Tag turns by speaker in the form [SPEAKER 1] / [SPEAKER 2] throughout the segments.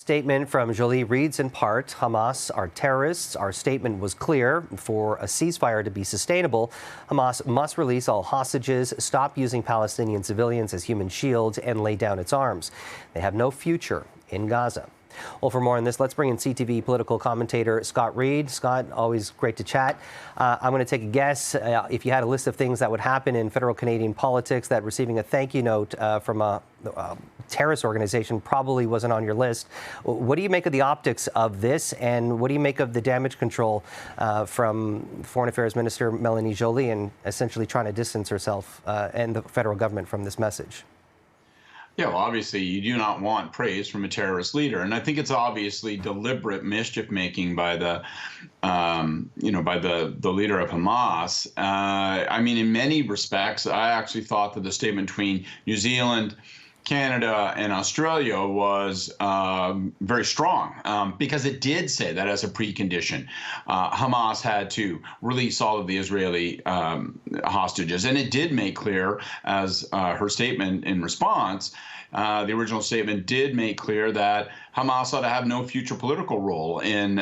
[SPEAKER 1] statement from Jolie reads in part, Hamas are terrorists. Our statement was clear. For a ceasefire to be sustainable, Hamas must release all hostages, stop using Palestinian civilians as human shields, and lay down its arms. They have no future in Gaza. Well, for more on this, let's bring in CTV political commentator Scott Reed. Scott, always great to chat. I'm going to take a guess. If you had a list of things that would happen in federal Canadian politics, that receiving a thank you note from a terrorist organization probably wasn't on your list. What do you make of the optics of this, and what do you make of the damage control from Foreign Affairs Minister Melanie Joly and essentially trying to distance herself and the federal government from this message?
[SPEAKER 2] Yeah, well, obviously, you do not want praise from a terrorist leader, and I think it's obviously deliberate mischief making by the, by the leader of Hamas. I mean, in many respects, I actually thought that the statement between New Zealand, Canada, and Australia was very strong because it did say that as a precondition, Hamas had to release all of the Israeli hostages. And it did make clear, as her statement in response, the original statement did make clear that Hamas ought to have no future political role in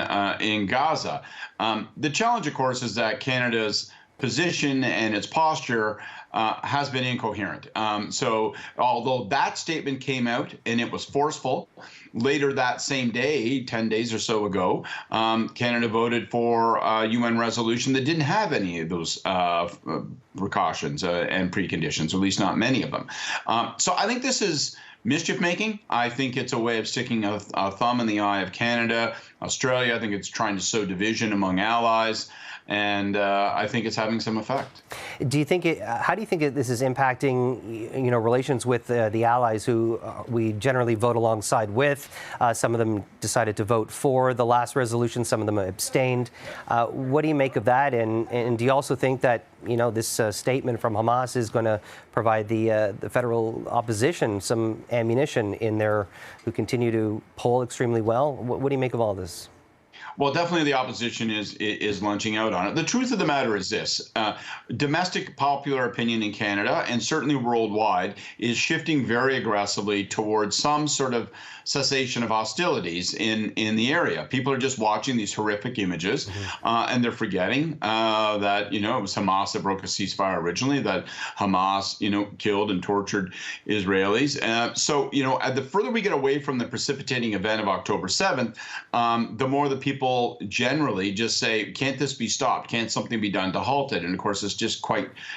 [SPEAKER 2] Gaza. The challenge, of course, is that Canada's position and its posture has been incoherent. So although that statement came out and it was forceful, later that same day, 10 days or so ago, Canada voted for a UN resolution that didn't have any of those precautions and preconditions, or at least not many of them. So I think this is mischief making. I think it's a way of sticking a thumb in the eye of Canada, Australia. I think it's trying to sow division among allies. And I think it's having some effect.
[SPEAKER 1] Do you think how do you think this is impacting, relations with the allies who we generally vote alongside with? Some of them decided to vote for the last resolution. Some of them abstained. What do you make of that? And do you also think that this statement from Hamas is going to provide the federal opposition some ammunition in there, who continue to poll extremely well? What do you make of all this?
[SPEAKER 2] Well, definitely the opposition is launching out on it. The truth of the matter is this. Domestic popular opinion in Canada, and certainly worldwide, is shifting very aggressively towards some sort of cessation of hostilities in the area. People are just watching these horrific images, and they're forgetting that, it was Hamas that broke a ceasefire originally, that Hamas, killed and tortured Israelis. So, the further we get away from the precipitating event of October 7th, the more the people generally just say, can't this be stopped? Can't something be done to halt it? And of course, it's just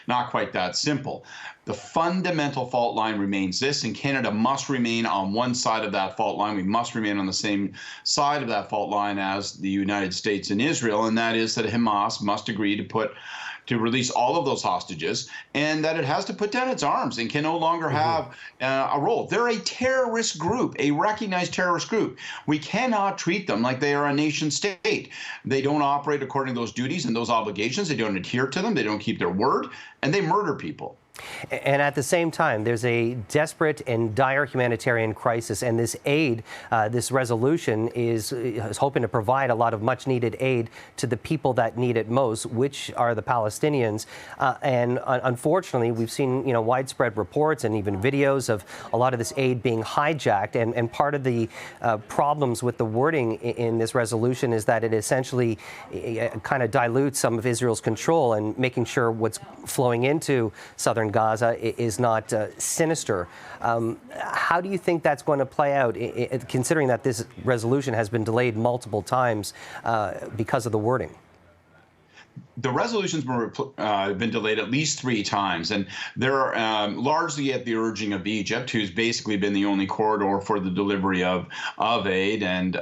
[SPEAKER 2] not quite that simple. The fundamental fault line remains this, and Canada must remain on one side of that fault line. We must remain on the same side of that fault line as the United States and Israel, and that is that Hamas must agree to release all of those hostages, and that it has to put down its arms and can no longer have a role. They're a terrorist group, a recognized terrorist group. We cannot treat them like they are a nation state. They don't operate according to those duties and those obligations. They don't adhere to them. They don't keep their word, and they murder people.
[SPEAKER 1] And at the same time, there's a desperate and dire humanitarian crisis, and this aid, this resolution is hoping to provide a lot of much-needed aid to the people that need it most, which are the Palestinians. And unfortunately, we've seen widespread reports and even videos of a lot of this aid being hijacked. And part of the problems with the wording in this resolution is that it essentially kind of dilutes some of Israel's control and making sure what's flowing into southern Gaza is not sinister. How do you think that's going to play out, considering that this resolution has been delayed multiple times because of the wording?
[SPEAKER 2] The resolution's been delayed at least 3 times, and they're largely at the urging of Egypt, who's basically been the only corridor for the delivery of aid and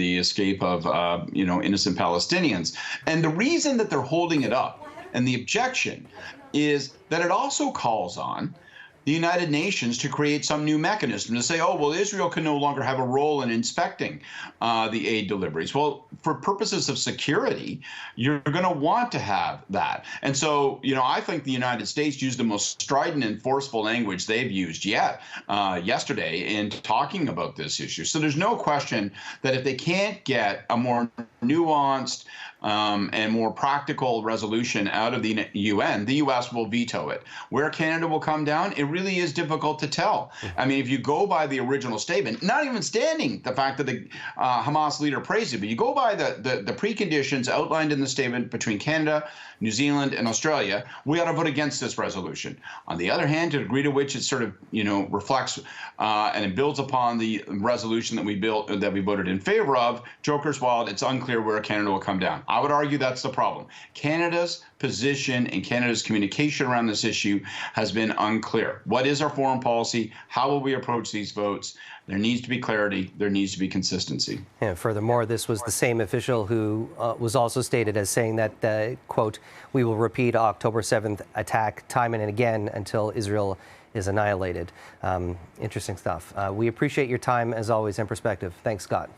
[SPEAKER 2] the escape of innocent Palestinians. And the reason that they're holding it up, and the objection, is that it also calls on the United Nations to create some new mechanism to say, oh, well, Israel can no longer have a role in inspecting the aid deliveries. Well, for purposes of security, you're going to want to have that. And so, I think the United States used the most strident and forceful language they've used yet yesterday in talking about this issue. So there's no question that if they can't get a more nuanced and more practical resolution out of the UN, the U.S. will veto it. Where Canada will come down, it really is difficult to tell. I mean, if you go by the original statement, not even standing the fact that the Hamas leader praised it, but you go by the preconditions outlined in the statement between Canada, New Zealand, and Australia, we ought to vote against this resolution. On the other hand, to the degree to which it sort of, reflects and it builds upon the resolution that we voted in favor of, joker's wild, it's unclear where Canada will come down. I would argue that's the problem. Canada's position and Canada's communication around this issue has been unclear. What is our foreign policy? How will we approach these votes? There needs to be clarity. There needs to be consistency.
[SPEAKER 1] And furthermore, this was the same official who was also stated as saying that, quote, we will repeat October 7th attack time and again until Israel is annihilated. Interesting stuff. We appreciate your time, as always, and perspective. Thanks, Scott.